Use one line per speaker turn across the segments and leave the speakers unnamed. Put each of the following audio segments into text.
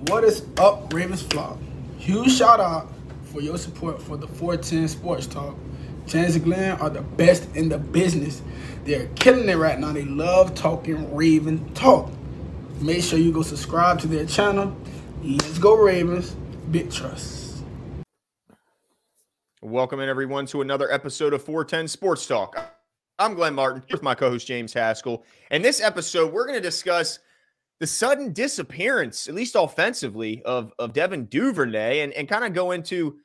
What is up, Ravens Flock? Huge shout out for your support for the 410 Sports Talk. James and Glenn are the best in the business. They're killing it right now. They love talking Raven talk. Make sure you go subscribe to their channel. Let's go Ravens. Big trust.
Welcome in, everyone, to another episode of 410 Sports Talk. I'm Glenn Martin with my co-host James Haskell. And this episode, we're going to discuss the sudden disappearance, at least offensively, of Devin Duvernay and kind of go into,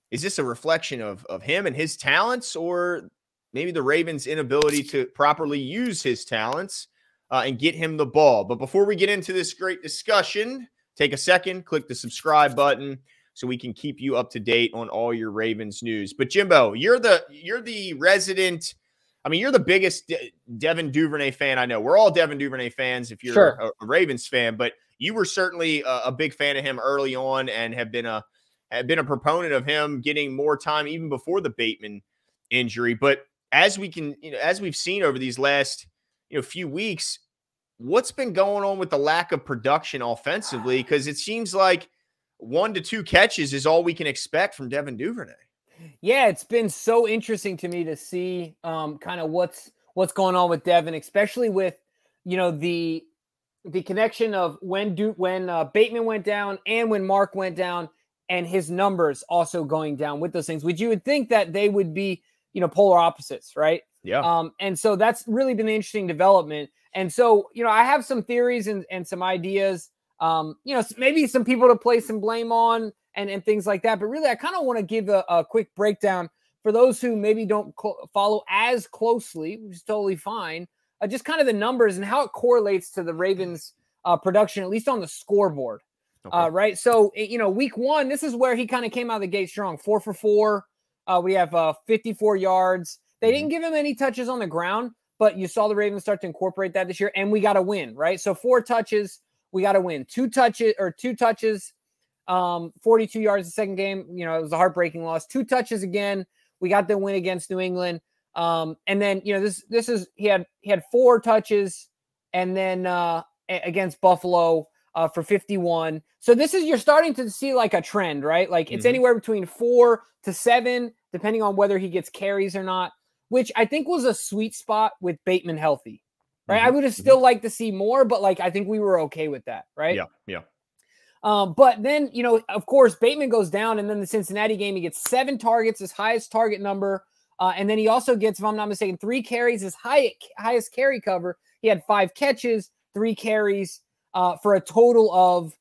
is this a reflection of him and his talents, or maybe the Ravens' inability to properly use his talents and get him the ball? But before we get into this great discussion, take a second, click the subscribe button so we can keep you up to date on all your Ravens news. But Jimbo, you're the resident. I mean, you're the biggest Devin Duvernay fan I know. We're all Devin Duvernay fans if you're a Ravens fan, but you were certainly a big fan of him early on and have been a proponent of him getting more time even before the Bateman injury. But as we've seen over these last few weeks, what's been going on with the lack of production offensively? Because it seems like 1 to 2 catches is all we can expect from Devin Duvernay.
Yeah, it's been so interesting to me to see kind of what's going on with Devin, especially with the connection of when Bateman went down and when Mark went down, and his numbers also going down with those things, which you would think that they would be polar opposites, right?
Yeah.
And so that's really been an interesting development. And so I have some theories and some ideas. Maybe some people to place some blame on and things like that. But really, I kind of want to give a quick breakdown for those who maybe don't follow as closely, which is totally fine, just kind of the numbers and how it correlates to the Ravens' production, at least on the scoreboard. Okay. Right. So, week 1, this is where he kind of came out of the gate strong. 4 for 4. We have 54 yards. They didn't give him any touches on the ground, but you saw the Ravens start to incorporate that this year, and we got to win, right? So 4 touches, we got to win. 2 touches, 42 yards the second game. It was a heartbreaking loss. 2 touches again. We got the win against New England. And then, this is, he had 4 touches, and then against Buffalo for 51. So this is, you're starting to see like a trend, right? Like it's anywhere between 4 to 7, depending on whether he gets carries or not, which I think was a sweet spot with Bateman healthy, right? I would have still liked to see more, but I think we were okay with that, right?
Yeah.
But then, of course, Bateman goes down, and then the Cincinnati game, he gets 7 targets, his highest target number. And then he also gets, if I'm not mistaken, 3 carries, his highest carry cover. He had 5 catches, 3 carries for a total of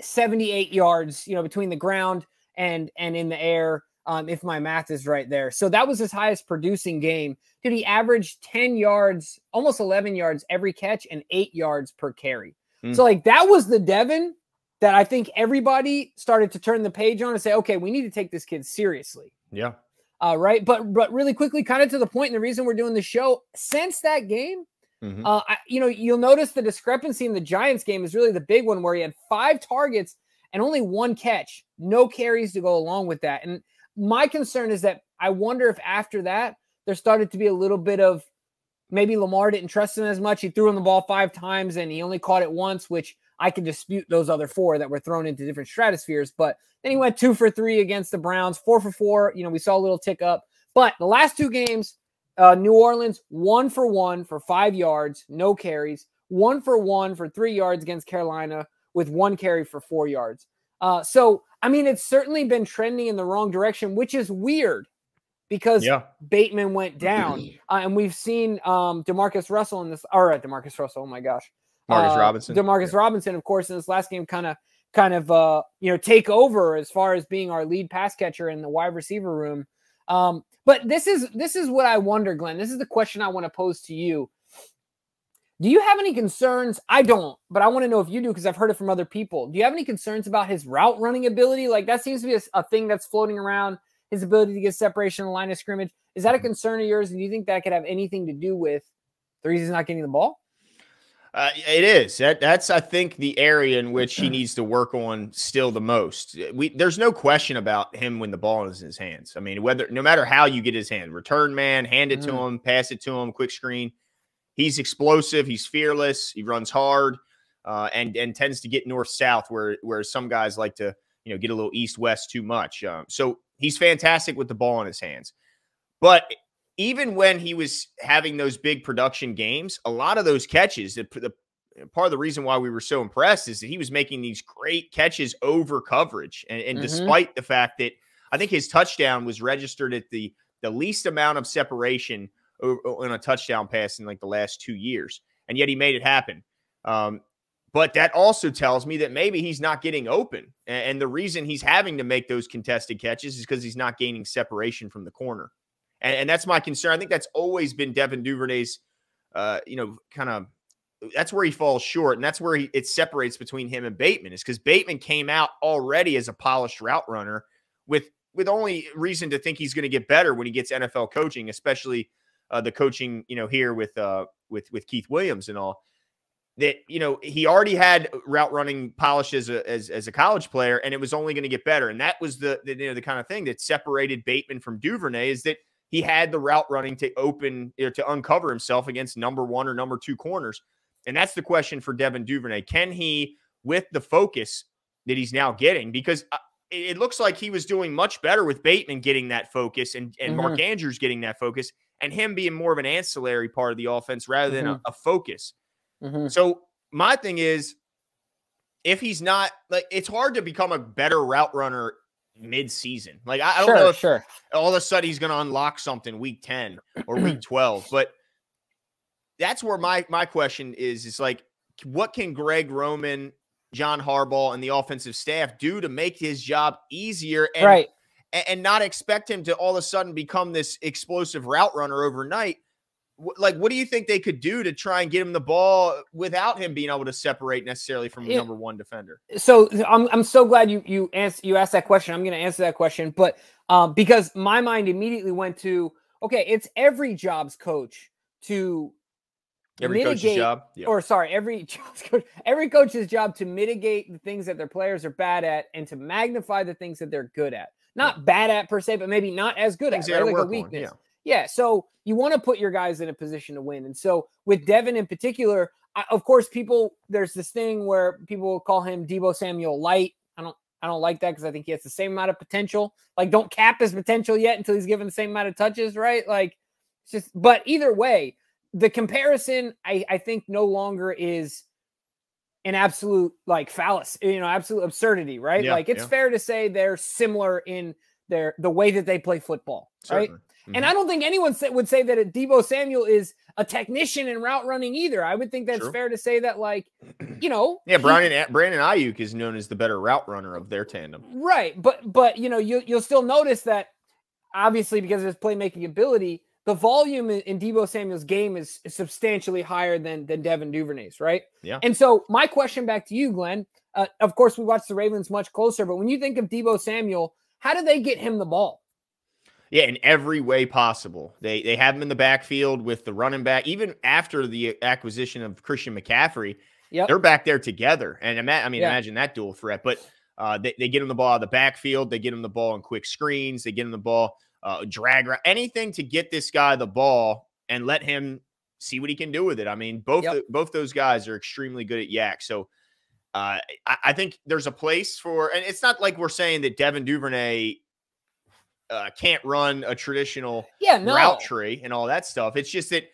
78 yards, between the ground and in the air, if my math is right there. So that was his highest producing game. Dude, he averaged 10 yards, almost 11 yards every catch and 8 yards per carry. So that was the Devin that I think everybody started to turn the page on and say, okay, we need to take this kid seriously.
Yeah.
Right. But really quickly, kind of to the point, and the reason we're doing the show, since that game, you'll notice the discrepancy in the Giants game is really the big one, where he had 5 targets and only 1 catch, no carries to go along with that. And my concern is that I wonder if after that, there started to be a little bit of maybe Lamar didn't trust him as much. He threw him the ball 5 times and he only caught it once, which I can dispute those other 4 that were thrown into different stratospheres. But then he went 2 for 3 against the Browns, 4 for 4. We saw a little tick up. But the last 2 games, New Orleans, 1 for 1 for 5 yards, no carries, 1 for 1 for 3 yards against Carolina with 1 carry for 4 yards. So, I mean, it's certainly been trending in the wrong direction, which is weird because Bateman went down. And we've seen Demarcus Russell in this, or Demarcus Russell, oh my gosh. Demarcus Robinson, of course, in this last game kind of take over as far as being our lead pass catcher in the wide receiver room. But this is what I wonder, Glenn. This is the question I want to pose to you. Do you have any concerns? I don't, but I want to know if you do, because I've heard it from other people. Do you have any concerns about his route running ability? Like, that seems to be a thing that's floating around, his ability to get separation in the line of scrimmage. Is that a concern of yours? And do you think that could have anything to do with the reason he's not getting the ball?
It is. That's, I think, the area in which he needs to work on still the most. There's no question about him when the ball is in his hands. I mean, no matter how you get his hand, return man, hand it to him, pass it to him, quick screen. He's explosive. He's fearless. He runs hard. and tends to get north-south where some guys like to, get a little east-west too much. So he's fantastic with the ball in his hands. But even when he was having those big production games, a lot of those catches, the part of the reason why we were so impressed is that he was making these great catches over coverage. And despite the fact that I think his touchdown was registered at the least amount of separation on a touchdown pass in like the last 2 years. And yet he made it happen. But that also tells me that maybe he's not getting open. And the reason he's having to make those contested catches is because he's not gaining separation from the corner. And that's my concern. I think that's always been Devin Duvernay's, that's where he falls short. And that's where it separates between him and Bateman, is because Bateman came out already as a polished route runner with only reason to think he's going to get better when he gets NFL coaching, especially the coaching, here with Keith Williams and all. That, he already had route running polish as a college player, and it was only going to get better. And that was the kind of thing that separated Bateman from Duvernay, is that he had the route running to open, to uncover himself against number 1 or number 2 corners. And that's the question for Devin Duvernay. Can he, with the focus that he's now getting, because it looks like he was doing much better with Bateman getting that focus and Mark Andrews getting that focus, and him being more of an ancillary part of the offense rather than a focus. So my thing is, if he's not, like, it's hard to become a better route runner mid-season. Like, I don't know if all of a sudden he's going to unlock something week 10 or week 12, but that's where my question is like, what can Greg Roman, John Harbaugh, and the offensive staff do to make his job easier and not expect him to all of a sudden become this explosive route runner overnight? Like, what do you think they could do to try and get him the ball without him being able to separate necessarily from number 1 defender?
So I'm so glad you asked that question. I'm going to answer that question, but because my mind immediately went to, okay, it's every jobs coach to
every coach's job,
every coach's job to mitigate the things that their players are bad at and to magnify the things that they're good at. Not bad at per se, but maybe not as good at, right? Like a weakness. Yeah, so you want to put your guys in a position to win. And so with Devin in particular, of course, there's this thing where people call him Deebo Samuel light. I don't like that, because I think he has the same amount of potential. Like, don't cap his potential yet until he's given the same amount of touches, right? Like, it's just, but either way, the comparison, I think, no longer is an absolute, like, fallacy, absolute absurdity, right?
Yeah,
like, it's fair to say they're similar in the way that they play football, right? And I don't think anyone would say that Deebo Samuel is a technician in route running either. I would think that's fair to say that, like,
Yeah, Brandon Ayuk is known as the better route runner of their tandem.
Right. But you'll still notice that, obviously, because of his playmaking ability, the volume in Deebo Samuel's game is substantially higher than Devin Duvernay's, right?
Yeah.
And so my question back to you, Glenn, of course, we watch the Ravens much closer, but when you think of Deebo Samuel, how do they get him the ball?
Yeah, in every way possible. They have him in the backfield with the running back. Even after the acquisition of Christian McCaffrey, they're back there together. And imagine that dual threat. But they get him the ball out of the backfield. They get him the ball in quick screens. They get him the ball, drag route, anything to get this guy the ball and let him see what he can do with it. I mean, both those guys are extremely good at yak. So I think there's a place for, and it's not like we're saying that Devin Duvernay can't run a traditional route tree and all that stuff. It's just that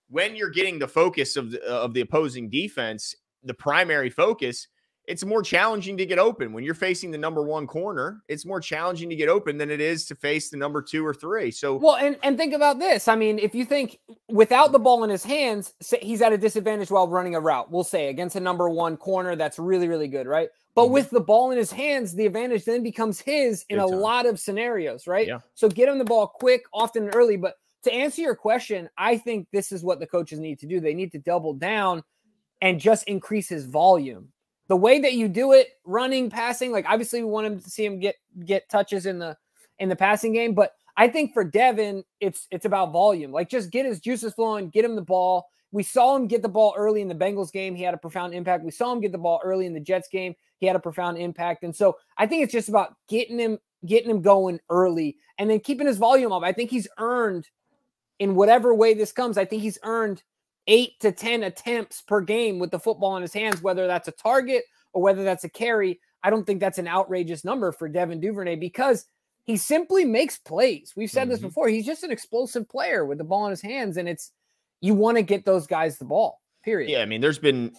when you're getting the focus of the opposing defense, the primary focus, it's more challenging to get open. When you're facing the number 1 corner, it's more challenging to get open than it is to face the number 2 or 3. So,
well, and think about this. I mean, if you think without the ball in his hands, he's at a disadvantage while running a route, we'll say, against a number 1 corner that's really, really good, right? But with the ball in his hands, the advantage then becomes his in a lot of scenarios, right?
Yeah.
So get him the ball quick, often early. But to answer your question, I think this is what the coaches need to do. They need to double down and just increase his volume. The way that you do it, running, passing, like, obviously we want him to see him get touches in the passing game. But I think for Devin, it's about volume. Like, just get his juices flowing, get him the ball. We saw him get the ball early in the Bengals game. He had a profound impact. We saw him get the ball early in the Jets game. He had a profound impact. And so I think it's just about getting him going early and then keeping his volume up. I think he's earned, in whatever way this comes, I think he's earned 8 to 10 attempts per game with the football in his hands, whether that's a target or whether that's a carry. I don't think that's an outrageous number for Devin Duvernay because he simply makes plays. We've said this before. He's just an explosive player with the ball in his hands, and you want to get those guys the ball, period.
Yeah, I mean,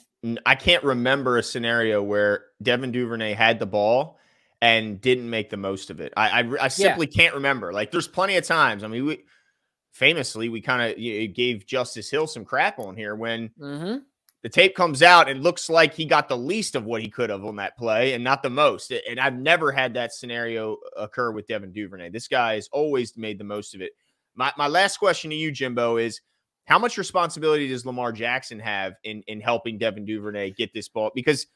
I can't remember a scenario where Devin Duvernay had the ball and didn't make the most of it. I simply can't remember. Like, there's plenty of times. I mean, we kind of gave Justice Hill some crap on here when the tape comes out and looks like he got the least of what he could have on that play and not the most. And I've never had that scenario occur with Devin Duvernay. This guy has always made the most of it. My last question to you, Jimbo, is how much responsibility does Lamar Jackson have in helping Devin Duvernay get this ball? Because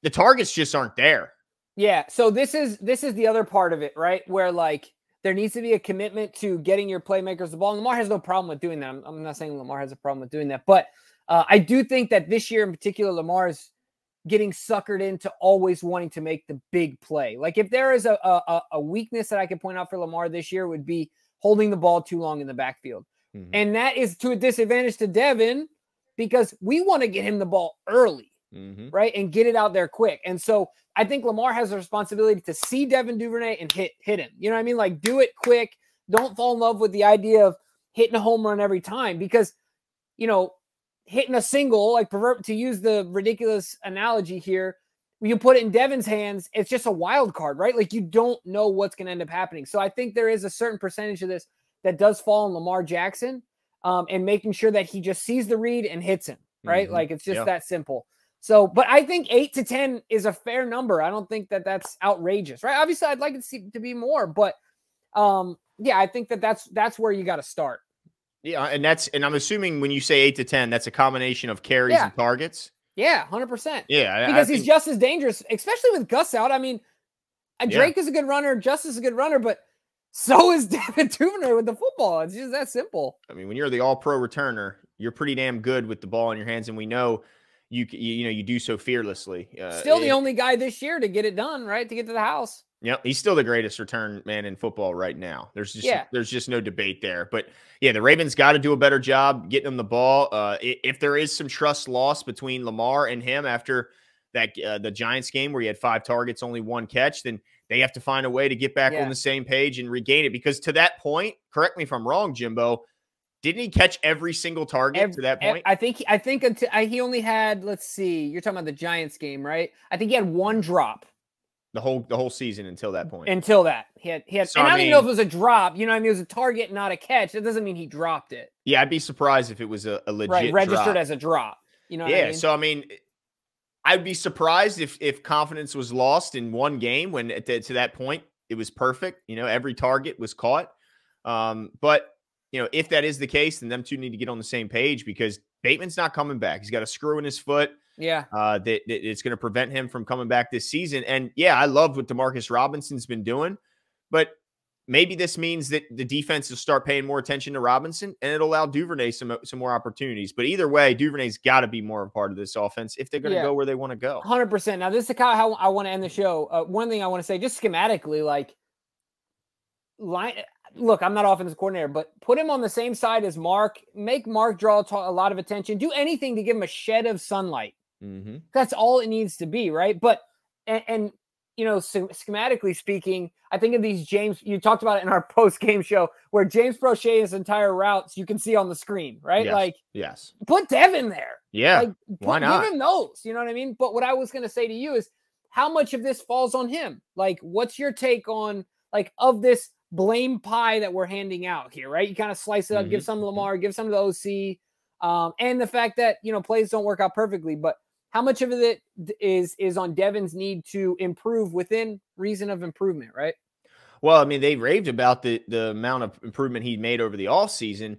the targets just aren't there.
Yeah. So this is the other part of it, right? Where like there needs to be a commitment to getting your playmakers the ball. And Lamar has no problem with doing that. I'm not saying Lamar has a problem with doing that, but I do think that this year in particular, Lamar is getting suckered into always wanting to make the big play. Like if there is a weakness that I could point out for Lamar this year would be holding the ball too long in the backfield. And that is to a disadvantage to Devin because we want to get him the ball early, right? And get it out there quick. And so I think Lamar has a responsibility to see Devin Duvernay and hit him. You know what I mean? Like do it quick. Don't fall in love with the idea of hitting a home run every time because, hitting a single, like to use the ridiculous analogy here, when you put it in Devin's hands, it's just a wild card, right? Like you don't know what's going to end up happening. So I think there is a certain percentage of this that does fall on Lamar Jackson and making sure that he just sees the read and hits him, right? Like it's just that simple. So, but I think 8 to 10 is a fair number. I don't think that that's outrageous, right? Obviously I'd like it to be more, but yeah, I think that that's where you got to start.
Yeah, and I'm assuming when you say 8 to 10, that's a combination of carries and targets.
Yeah, 100%.
Yeah,
because he's just as dangerous, especially with Gus out. I mean, Drake is a good runner, Justice is a good runner, but so is Devin Duvernay with the football. It's just that simple.
I mean, when you're the All-Pro returner, you're pretty damn good with the ball in your hands, and we know you do so fearlessly.
Still the only guy this year to get it done, right? To get to the house.
Yep, he's still the greatest return man in football right now. There's just no debate there. But yeah, the Ravens got to do a better job getting him the ball. If there is some trust lost between Lamar and him after that the Giants game where he had 5 targets, only 1 catch, then they have to find a way to get back on the same page and regain it. Because to that point, correct me if I'm wrong, Jimbo, didn't he catch every single target to that point?
I think until he only had, let's see, you're talking about the Giants game, right? I think he had 1 drop.
The whole season until that point.
Until that. He had so, and I don't even know if it was a drop. You know what I mean? It was a target, not a catch. That doesn't mean he dropped it.
Yeah, I'd be surprised if it was a legit
registered
drop.
As a drop. You know what I mean?
So I mean, I'd be surprised if confidence was lost in one game when to that point it was perfect. Every target was caught. But if that is the case, then them two need to get on the same page because Bateman's not coming back. He's got a screw in his foot.
Yeah.
That it's going to prevent him from coming back this season. And yeah, I love what Demarcus Robinson's been doing, but maybe this means that the defense will start paying more attention to Robinson and it'll allow Duvernay some more opportunities. But either way, Duvernay's got to be more a part of this offense if they're going to go where they want to go.
100%. Now, this is kind of how I want to end the show. One thing I want to say, just schematically, look, I'm not offensive coordinator, but put him on the same side as Mark. Make Mark draw a lot of attention. Do anything to give him a shed of sunlight. That's all it needs to be, right? But and schematically speaking, I think of these James. You talked about it in our post-game show where James Prochet's entire routes you can see on the screen, right?
Yes.
Put Devin there.
Yeah, why not?
Give him those. You know what I mean? But what I was going to say to you is, how much of this falls on him? Like, what's your take on of this blame pie that we're handing out here, right? You kind of slice it up, give some to Lamar, give some to the OC, and the fact that plays don't work out perfectly, but how much of it is on Devin's need to improve within reason of improvement, right?
Well, I mean, they raved about the amount of improvement he made over the offseason,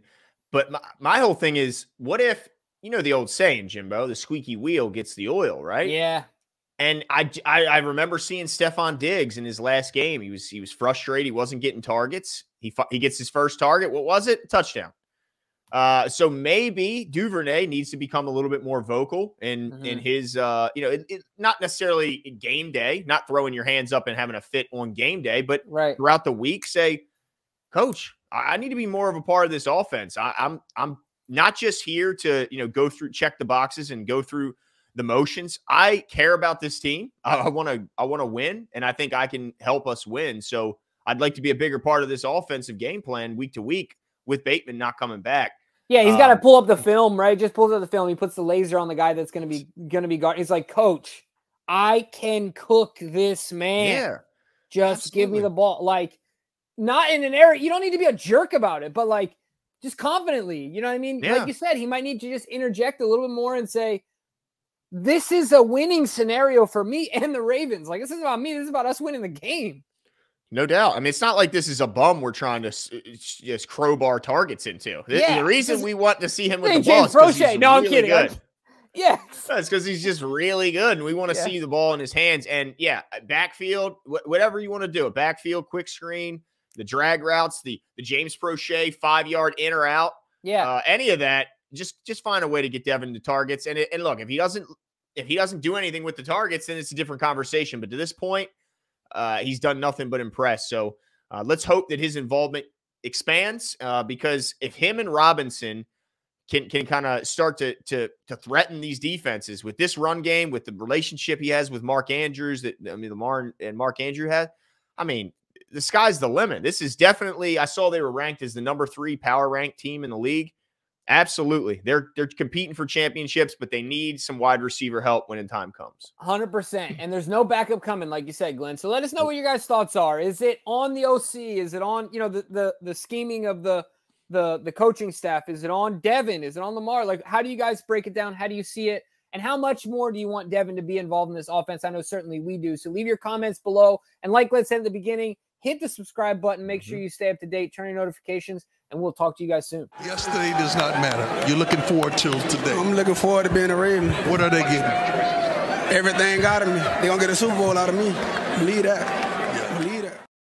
but my whole thing is, what if, the old saying, Jimbo, the squeaky wheel gets the oil, right?
Yeah.
And I remember seeing Stephon Diggs in his last game. He was frustrated. He wasn't getting targets. He gets his first target. What was it? Touchdown. So maybe Duvernay needs to become a little bit more vocal in his, not necessarily game day, not throwing your hands up and having a fit on game day, but throughout the week, say, Coach, I need to be more of a part of this offense. I'm not just here to, go through, check the boxes and go through the motions. I care about this team. I want to win, and I think I can help us win. So I'd like to be a bigger part of this offensive game plan week to week with Bateman not coming back.
Yeah, he's got to pull up the film, right? Just pulls up the film. He puts the laser on the guy that's going to be guard. He's like, Coach, I can cook this man.
Yeah,
just
absolutely.
Give me the ball. Like, not in an area. You don't need to be a jerk about it, but like, just confidently. You know what I mean?
Yeah.
Like you said, he might need to just interject a little bit more and say, this is a winning scenario for me and the Ravens. Like, this isn't about me. This is about us winning the game.
No doubt. I mean, it's not like this is a bum we're trying to just crowbar targets into. The reason we want to see him with the ball is because he's
I'm
really
kidding.
good.
Yes.
It's because he's just really good, and we want to see the ball in his hands. And, backfield, whatever you want to do, a backfield, quick screen, the drag routes, the James Prochet 5-yard in or out, any of that, just find a way to get Devin the targets. And look, if he doesn't do anything with the targets, then it's a different conversation. But to this point, he's done nothing but impress. So let's hope that his involvement expands because if him and Robinson can kind of start to threaten these defenses with this run game, with the relationship he has with Mark Andrews, Lamar and Mark Andrew had, I mean, the sky's the limit. This is definitely, I saw they were ranked as the number 3 power ranked team in the league. Absolutely. They're competing for championships, but they need some wide receiver help when time comes.
100%. And there's no backup coming, like you said, Glenn. So let us know what your guys' thoughts are. Is it on the OC? Is it on, the scheming of the coaching staff? Is it on Devin? Is it on Lamar? Like, how do you guys break it down? How do you see it? And how much more do you want Devin to be involved in this offense? I know certainly we do. So leave your comments below. And like Glenn said at the beginning, hit the subscribe button. Make sure you stay up to date. Turn your notifications. And we'll talk to you guys soon.
Yesterday does not matter. You're looking forward to today.
I'm looking forward to being a Raven.
What are they getting?
Everything out of me. They're going to get a Super Bowl out of me. Believe that.